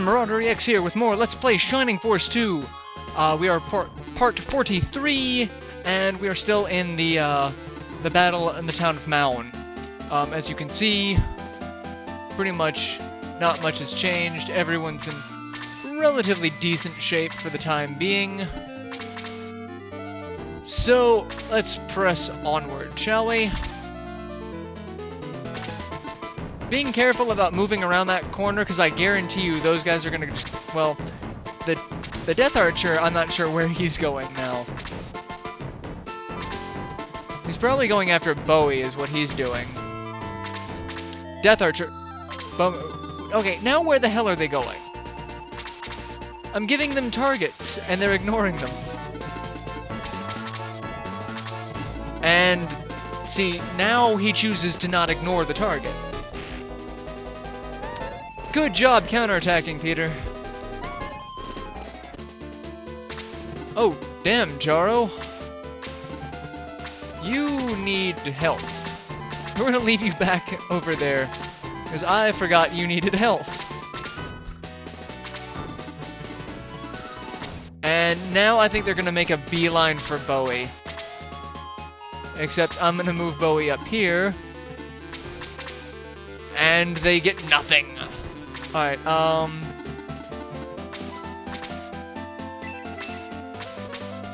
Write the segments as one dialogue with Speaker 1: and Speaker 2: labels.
Speaker 1: everyone, MarauderEX here with more Let's Play Shining Force 2. We are part 43, and we are still in the battle in the town of Moun. As you can see, pretty much not much has changed. Everyone's in relatively decent shape for the time being. So, let's press onward, shall we? Being careful about moving around that corner, because I guarantee you those guys are gonna just, well, the Death Archer, I'm not sure where he's going now. He's probably going after Bowie, is what he's doing. Death Archer. Okay, now where the hell are they going? I'm giving them targets, and they're ignoring them. And, see, now he chooses to not ignore the target. Good job counterattacking, Peter. Oh, damn, Jaro. You need health. We're gonna leave you back over there, because I forgot you needed health. And now I think they're gonna make a beeline for Bowie. Except I'm gonna move Bowie up here. And they get nothing. Alright,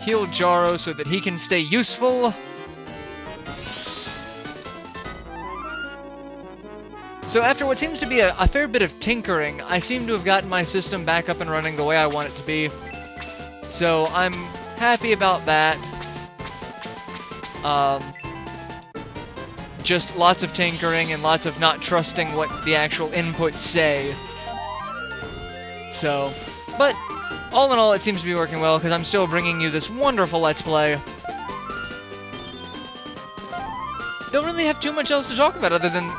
Speaker 1: heal Jaro so that he can stay useful. So after what seems to be a fair bit of tinkering, I seem to have gotten my system back up and running the way I want it to be. So I'm happy about that. Just lots of tinkering and lots of not trusting what the actual inputs say. So, but all in all, it seems to be working well, because I'm still bringing you this wonderful Let's Play. Don't really have too much else to talk about other than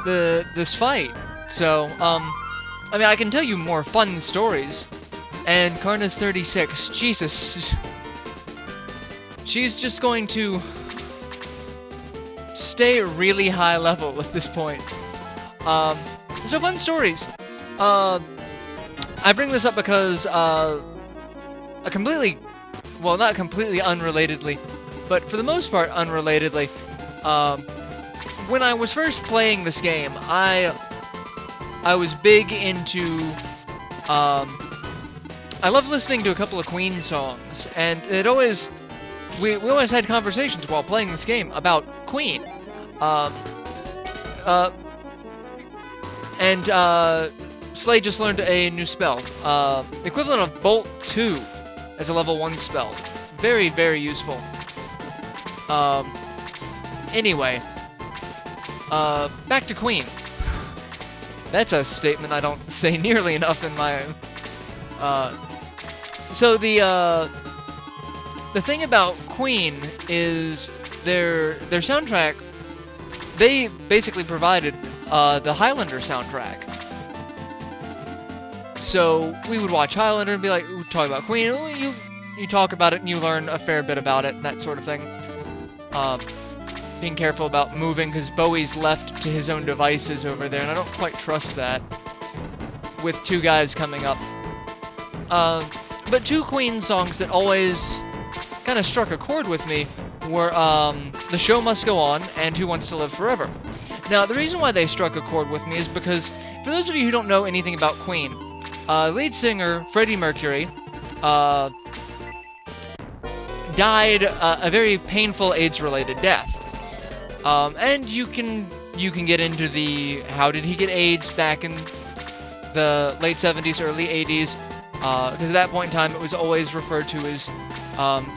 Speaker 1: this fight. So, I mean, I can tell you more fun stories. And Karna's 36, Jesus. She's just going to stay really high level at this point. So fun stories. I bring this up because, a completely, well, not completely unrelatedly, but for the most part unrelatedly, when I was first playing this game, I was big into, I love listening to a couple of Queen songs, and it always, we always had conversations while playing this game about Queen. Slade just learned a new spell. The equivalent of Bolt 2 as a level 1 spell. Very, very useful. Anyway. Back to Queen. That's a statement I don't say nearly enough in my... So the thing about Queen is their soundtrack, they basically provided the Highlander soundtrack. So we would watch Highlander and be like, ooh, talk about Queen, ooh, you talk about it and you learn a fair bit about it, that sort of thing. Being careful about moving, because Bowie's left to his own devices over there, and I don't quite trust that with two guys coming up. But two Queen songs that always kind of struck a chord with me were The Show Must Go On and Who Wants to Live Forever. Now, the reason why they struck a chord with me is because, for those of you who don't know anything about Queen, lead singer Freddie Mercury died a very painful AIDS-related death. And you can get into the how did he get AIDS back in the late 70s, early 80s, because at that point in time it was always referred to as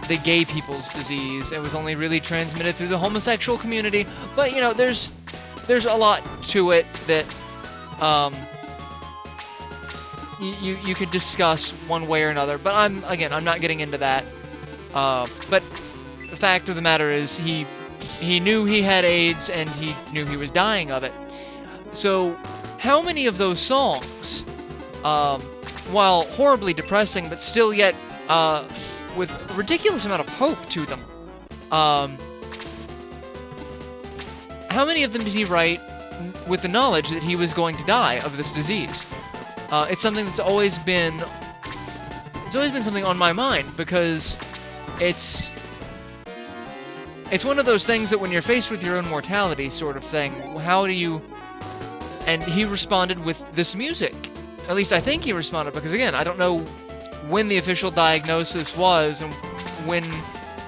Speaker 1: the gay people's disease. It was only really transmitted through the homosexual community, but you know, there's a lot to it that you could discuss one way or another, but I'm not getting into that. But the fact of the matter is he knew he had AIDS and he knew he was dying of it. So how many of those songs, while horribly depressing but still yet with a ridiculous amount of hope to them, how many of them did he write with the knowledge that he was going to die of this disease? it's something that's always been something on my mind, because it's one of those things that when you're faced with your own mortality sort of thing, how do you... And he responded with this music. At least I think he responded, because again, I don't know when the official diagnosis was and when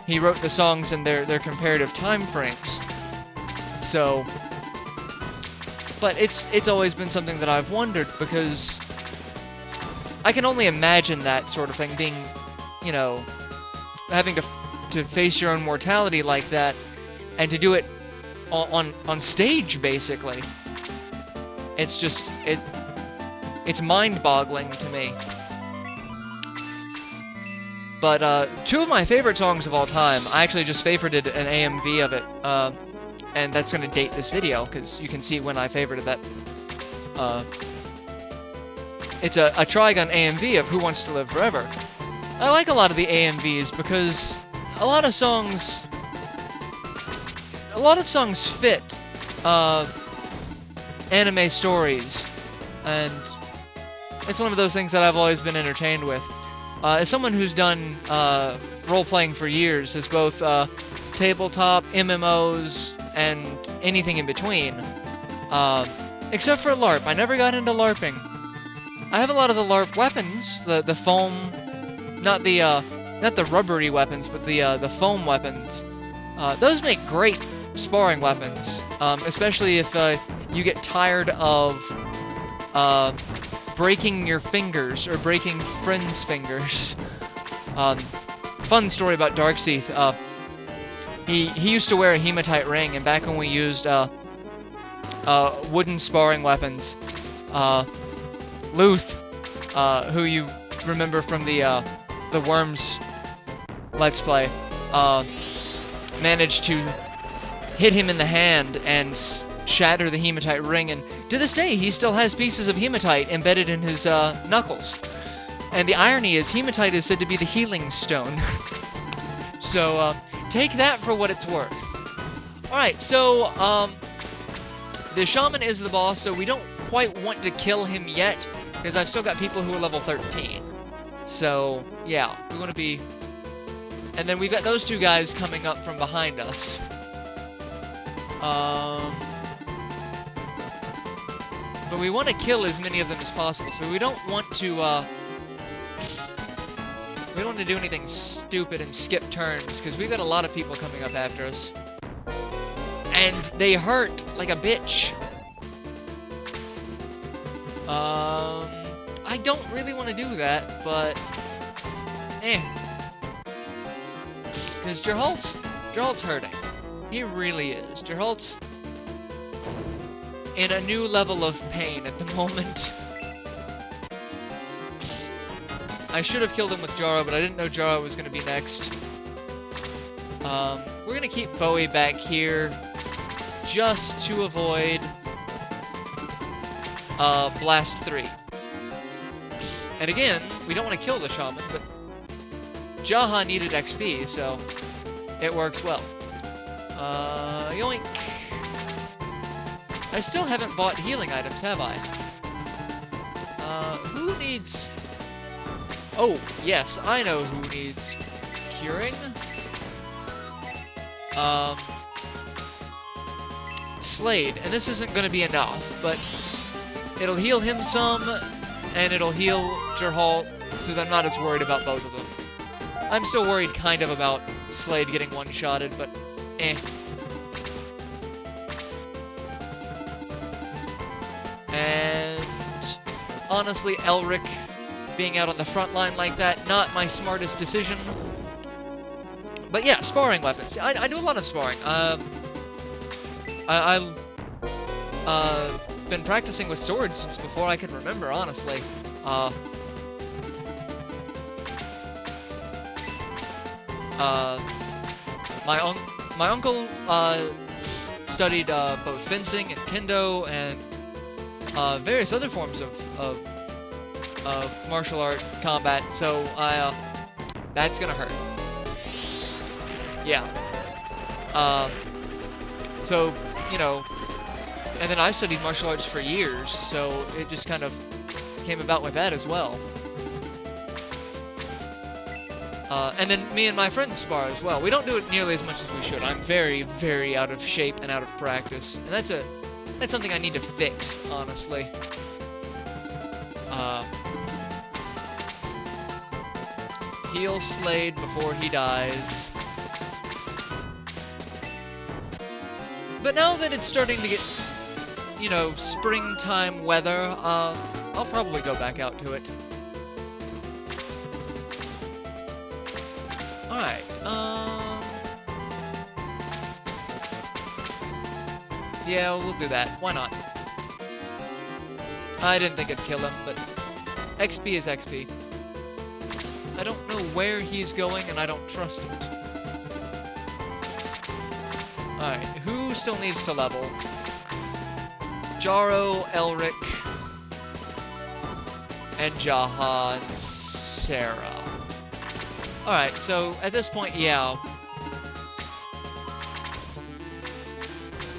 Speaker 1: he wrote the songs and their comparative time frames. So, but it's always been something that I've wondered, because I can only imagine that sort of thing being, you know, having to face your own mortality like that, and to do it on stage, basically. It's just, it's mind-boggling to me. But, two of my favorite songs of all time, I actually just favorited an AMV of it, and that's gonna date this video, because you can see when I favorited that. It's a Trigun AMV of Who Wants to Live Forever. I like a lot of the AMVs, because a lot of songs fit, anime stories, and it's one of those things that I've always been entertained with. As someone who's done role-playing for years, as both tabletop, MMOs, and anything in between, except for LARP. I never got into LARPing. I have a lot of the LARP weapons, the foam, not the rubbery weapons, but the foam weapons. Those make great sparring weapons, especially if you get tired of breaking your fingers, or breaking friends' fingers. Fun story about Darkseith. He used to wear a hematite ring, and back when we used wooden sparring weapons, Luth, who you remember from the Worms Let's Play, managed to hit him in the hand and shatter the hematite ring, and to this day he still has pieces of hematite embedded in his knuckles. And the irony is, hematite is said to be the healing stone. So take that for what it's worth. Alright, so the shaman is the boss, so we don't quite want to kill him yet, because I've still got people who are level 13. So yeah, we want to be... And then we've got those two guys coming up from behind us. But we want to kill as many of them as possible, so we don't want to, we don't want to do anything stupid and skip turns, because we've got a lot of people coming up after us. And they hurt like a bitch. I don't really want to do that, but... Because Gerhalt's hurting. He really is. Gerhalt's in a new level of pain at the moment. I should have killed him with Jaro, but I didn't know Jaro was going to be next. We're going to keep Bowie back here just to avoid Blast 3. And again, we don't want to kill the Shaman, but Jaha needed XP, so it works well. Yoink. I still haven't bought healing items, have I? Who needs... Oh, yes, I know who needs curing. Slade, and this isn't going to be enough, but it'll heal him some, and it'll heal Gerhalt, so that I'm not as worried about both of them. I'm still worried kind of about Slade getting one-shotted, but And honestly, Elric being out on the front line like that, not my smartest decision. But yeah, sparring weapons. I do a lot of sparring. I've been practicing with swords since before I can remember, honestly. My uncle studied both fencing and kendo and various other forms of martial art combat, so that's gonna hurt. Yeah. So, you know, and then I studied martial arts for years, so it just kind of came about with that as well. And then me and my friends spar as well. We don't do it nearly as much as we should. I'm very, very out of shape and out of practice. And that's something I need to fix, honestly. Heal Slade before he dies. But now that it's starting to get, you know, springtime weather, I'll probably go back out to it. Alright, yeah, we'll do that. Why not? I didn't think it'd kill him, but XP is XP. I don't know where he's going, and I don't trust it. Alright, who still needs to level? Jaro, Elric, and Jaha, and Sarah. Alright, so at this point, yeah.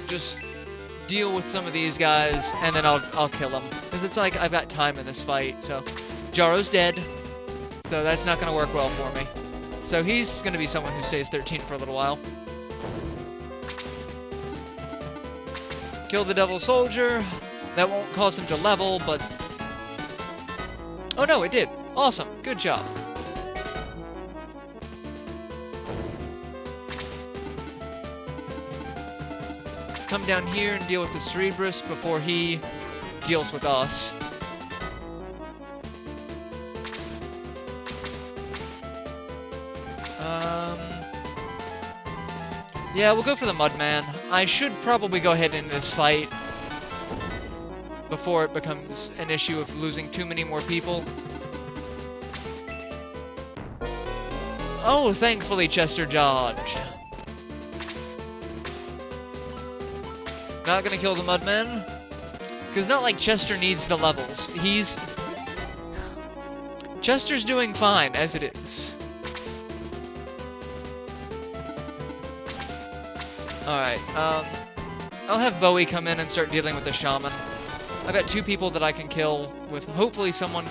Speaker 1: Just deal with some of these guys, and then I'll kill them. Because it's like I've got time in this fight, so... Jaro's dead, so that's not going to work well for me. So he's going to be someone who stays 13 for a little while. Kill the Devil Soldier. That won't cause him to level, but... Oh no, it did. Awesome. Good job. Come down here and deal with the Cerebrus before he deals with us. Yeah, we'll go for the Mudman. I should probably go ahead into this fight before it becomes an issue of losing too many more people. Oh, thankfully Chester dodged. Not gonna kill the Mudman. Because not like Chester needs the levels. Chester's doing fine as it is. Alright, I'll have Bowie come in and start dealing with the Shaman. I've got 2 people that I can kill with hopefully someone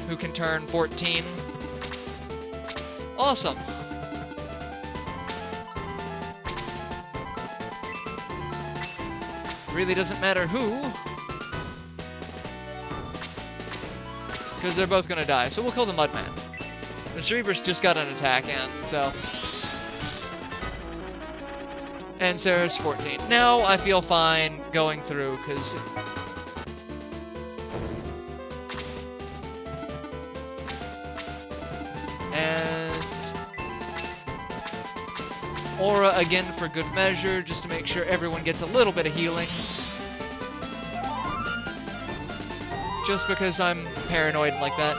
Speaker 1: who can turn 14. Awesome! Really doesn't matter who, because they're both gonna die, so we'll kill the Mudman. The Cerebrus just got an attack in, so... And Sarah's 14. Now I feel fine going through, because... And... Aura again for good measure, just to make sure everyone gets a little bit of healing. Just because I'm paranoid like that.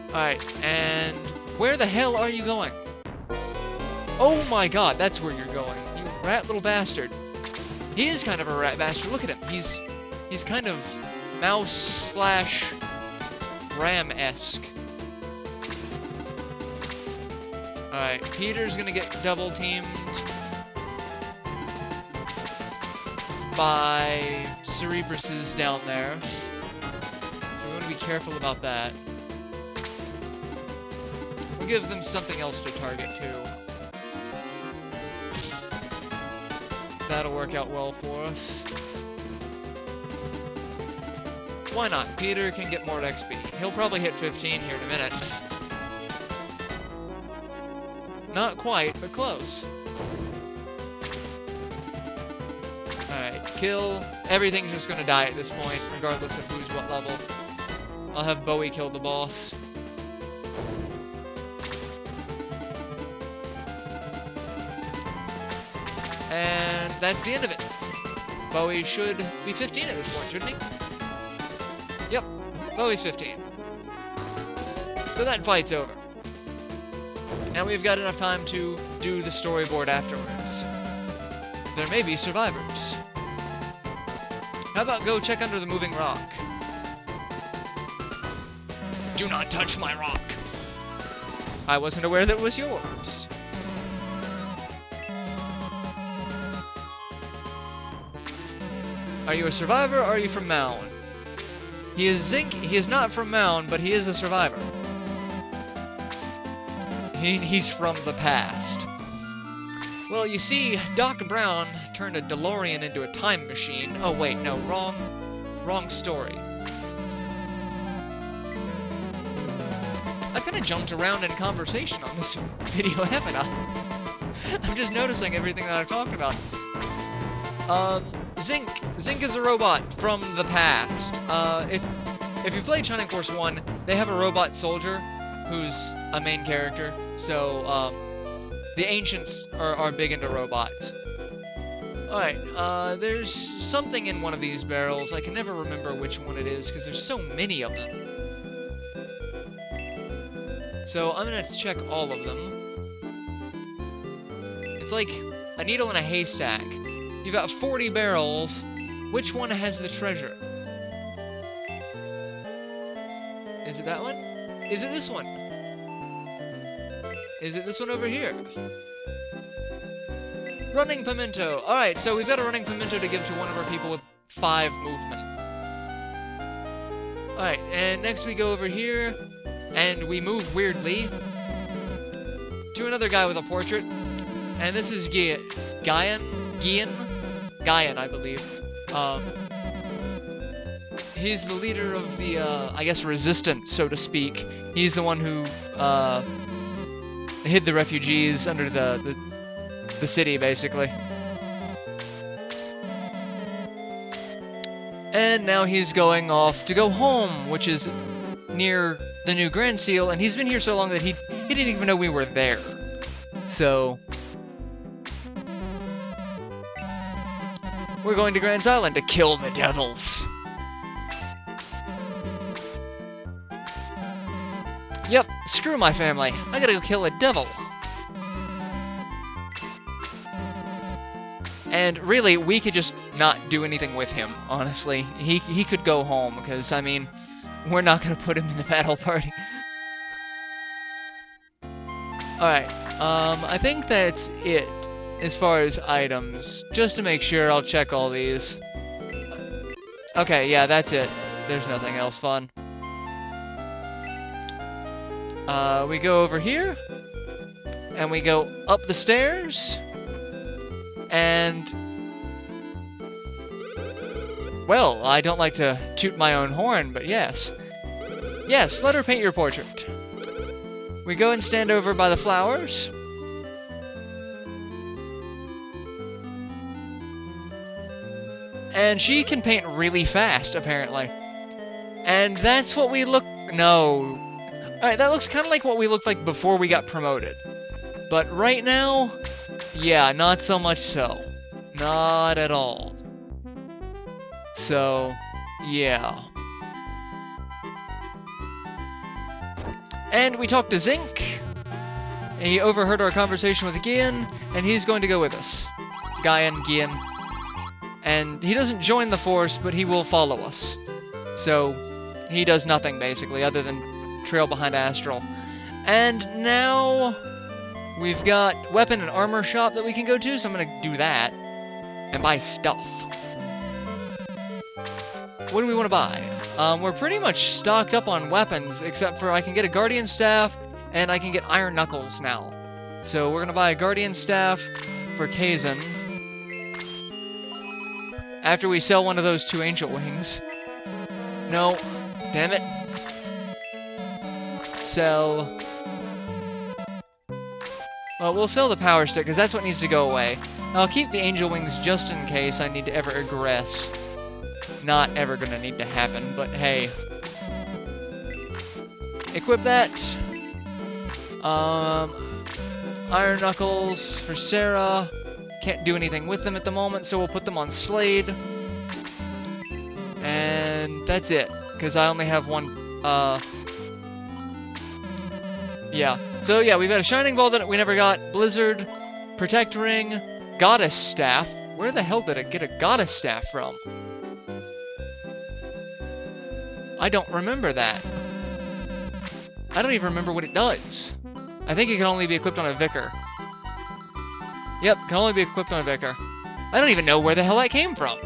Speaker 1: Alright, and where the hell are you going? Oh my god, that's where you're going. You rat little bastard. He is kind of a rat bastard. Look at him. He's kind of mouse/ram-esque. Alright, Peter's gonna get double teamed by Cerebruses down there. So we want to be careful about that. We'll give them something else to target too. That'll work out well for us. Why not? Peter can get more XP. He'll probably hit 15 here in a minute. Not quite, but close. Alright, kill. Everything's just gonna die at this point, regardless of who's what level. I'll have Bowie kill the boss. And that's the end of it. Bowie should be 15 at this point, shouldn't he? Yep, Bowie's 15. So that fight's over. Now we've got enough time to do the storyboard afterwards. There may be survivors. How about go check under the moving rock? Do not touch my rock! I wasn't aware that it was yours. Are you a survivor or are you from Moun? He is Zinc. He is not from Moun, but he is a survivor. He's from the past. Well, you see, Doc Brown turned a DeLorean into a time machine. Oh, wait, no, wrong story. I kind of jumped around in conversation on this video, haven't I? I'm just noticing everything that I've talked about. Zinc. Zinc is a robot from the past. If you played Shining Force 1, they have a robot soldier who's a main character. So, the Ancients are big into robots. Alright, there's something in one of these barrels. I can never remember which one it is, because there's so many of them. So, I'm gonna have to check all of them. It's like a needle in a haystack. You've got 40 barrels. Which one has the treasure? Is it that one? Is it this one? Is it this one over here? Running pimento. Alright, so we've got a running pimento to give to one of our people with 5 movement. Alright, and next we go over here, and we move weirdly to another guy with a portrait. And this is Guyan, I believe. He's the leader of the, I guess, resistance, so to speak. He's the one who, hid the refugees under the city, basically. And now he's going off to go home, which is near the new Grand Seal, and he's been here so long that he didn't even know we were there. So we're going to Grand's Island to kill the devils. Yep, screw my family. I gotta go kill a devil. And really, we could just not do anything with him, honestly. He could go home, because, I mean, we're not gonna put him in the battle party. Alright, I think that's it as far as items. Just to make sure, I'll check all these. Okay, yeah, that's it. There's nothing else fun. We go over here, and we go up the stairs, and, well, I don't like to toot my own horn, but yes. Yes, let her paint your portrait. We go and stand over by the flowers. And she can paint really fast, apparently. And that's what we look... No. Alright, that looks kind of like what we looked like before we got promoted. But right now, yeah, not so much so. Not at all. So, yeah. And we talked to Zinc. And he overheard our conversation with Gian, and he's going to go with us. Gian. And he doesn't join the Force, but he will follow us. So, he does nothing, basically, other than trail behind Astral. And now we've got weapon and armor shop that we can go to, so I'm gonna do that and buy stuff. What do we want to buy? We're pretty much stocked up on weapons, except for I can get a Guardian Staff and I can get Iron Knuckles now. So we're gonna buy a Guardian Staff for Kazan after we sell one of those 2 Angel Wings. No, damn it. Sell. Well, we'll sell the Power Stick, because that's what needs to go away. I'll keep the Angel Wings just in case I need to ever aggress. Not ever gonna need to happen, but hey. Equip that. Iron Knuckles for Sarah. Can't do anything with them at the moment, so we'll put them on Slade. And that's it, because I only have one, yeah. So yeah, we've got a Shining Ball that we never got, Blizzard, Protect Ring, Goddess Staff. Where the hell did I get a Goddess Staff from? I don't remember that. I don't even remember what it does. I think it can only be equipped on a Vicar. Yep, can only be equipped on a Vicar. I don't even know where the hell that came from.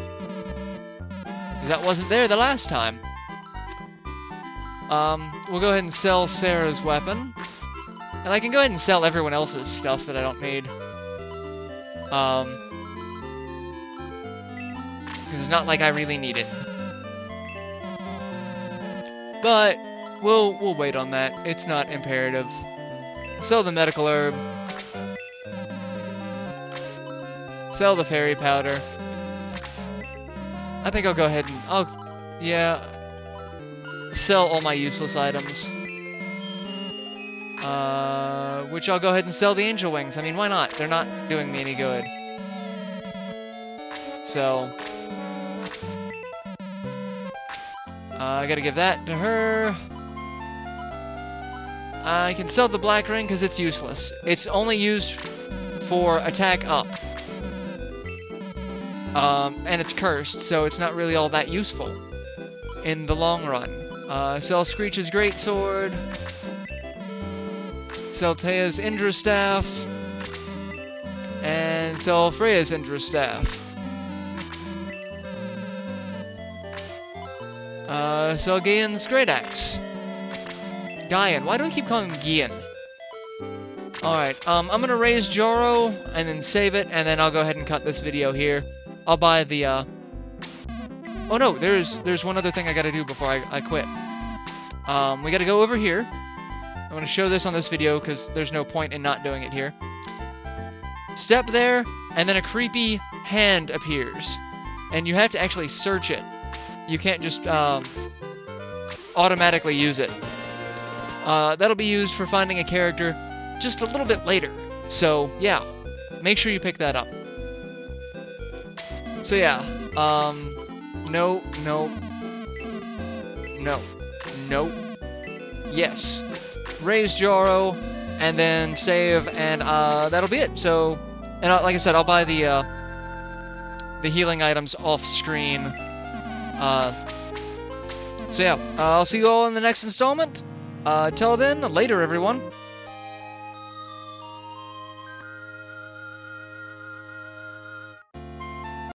Speaker 1: 'cause that wasn't there the last time. We'll go ahead and sell Sarah's weapon. And I can go ahead and sell everyone else's stuff that I don't need. Because it's not like I really need it. But we'll wait on that. It's not imperative. Sell the medical herb. Sell the fairy powder. I think I'll go ahead and yeah. Sell all my useless items. Which I'll go ahead and sell the angel wings. I mean, why not? They're not doing me any good. So I gotta give that to her. I can sell the black ring because it's useless. It's only used for attack up. And it's cursed, so it's not really all that useful in the long run. Sell Screech's greatsword. Sell Taya's Indra staff. And sell Freya's Indra staff. Sell Gaian's great axe. Gaian. Why do I keep calling him Gian? Alright, I'm gonna raise Joro and then save it, and then I'll go ahead and cut this video here. I'll buy the, oh no, there's one other thing I gotta do before I quit. We gotta go over here. I'm gonna show this on this video because there's no point in not doing it here. Step there, and then a creepy hand appears. And you have to actually search it. You can't just, automatically use it. That'll be used for finding a character just a little bit later. So, yeah. Make sure you pick that up. So, yeah. No. Yes. Raise Joro, and then save, and, that'll be it. So, and like I said, I'll buy the healing items off screen. So yeah, I'll see you all in the next installment. Till then, later everyone.